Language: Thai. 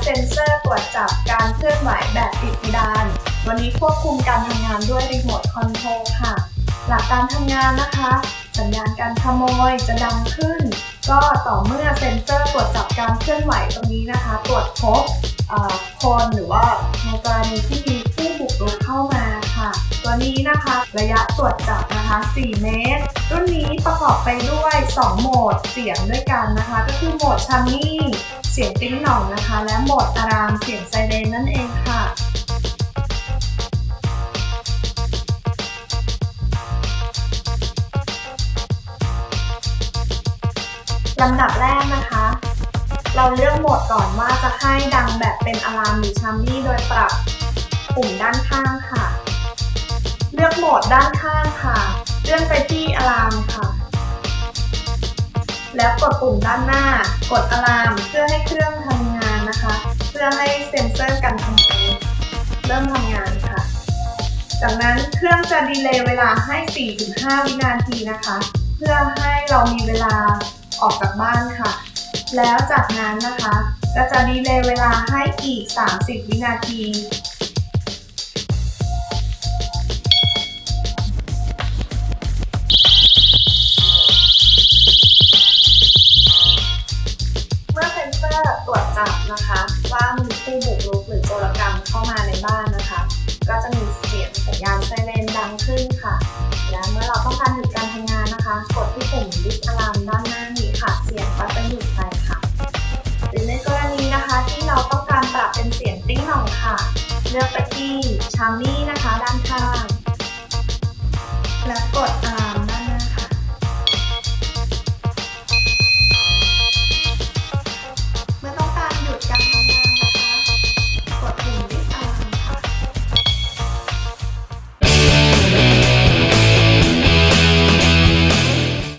เซ็นเซอร์ตรวจจับการเคลื่อนไหวแบบติดเพดานวันนี้ควบคุมการทำงานด้วยรีโมทคอนโทรลค่ะหลักการทำงานนะคะสัญญาณการขโมยจะดังขึ้นก็ต่อเมื่อเซ็นเซอร์ตรวจจับการเคลื่อนไหวตรงนี้นะคะตรวจพบคนหรือว่าในกรณีที่มีผู้บุกรุกเข้ามาค่ะตัวนี้นะคะระยะตรวจจับนะคะ4 เมตรรุ่นนี้ประกอบไปด้วย2โหมดเสียงด้วยกันนะคะก็คือโหมดชัมมี่เสียงติ๊งหน่องนะคะและโหมดอะลามเสียงไซเรนนั่นเองค่ะลำดับแรกนะคะเราเลือกโหมดก่อนว่าจะให้ดังแบบเป็นอะลามหรือชัมมี่โดยปรับปุ่มด้านข้างค่ะเลือกโหมดด้านข้างค่ะเลื่อนไปที่อะลามค่ะแล้วกดปุ่มด้านหน้ากดอะลามเพื่อให้เครื่องทำงานนะคะเพื่อให้เซ็นเซอร์กันขโมยเริ่มทำงานค่ะจากนั้นเครื่องจะดีเลย์เวลาให้ 4-5 วินาทีนะคะเพื่อให้เรามีเวลาออกจากบ้านค่ะแล้วจากนั้นนะคะก็จะดีเลย์เวลาให้อีก30 วินาทีเมื่อเซ็นเซอร์ตรวจจับนะคะว่ามีผู้บุกรุกหรือโจรกรรมเข้ามาในบ้านนะคะก็จะมีเสียงสัญญาณไซเรนดังขึ้นค่ะและเมื่อเราต้องการหยุดการทำงานนะคะกดที่ปุ่มดิสอะลามด้านหน้านี้ค่ะเสียงก็จะหยุดไปค่ะหรือในกรณีนะคะที่เราต้องการปรับเป็นเสียงติ้งหน่องค่ะเลือกไปที่ชัมมี่นะคะด้านข้างและกดอะ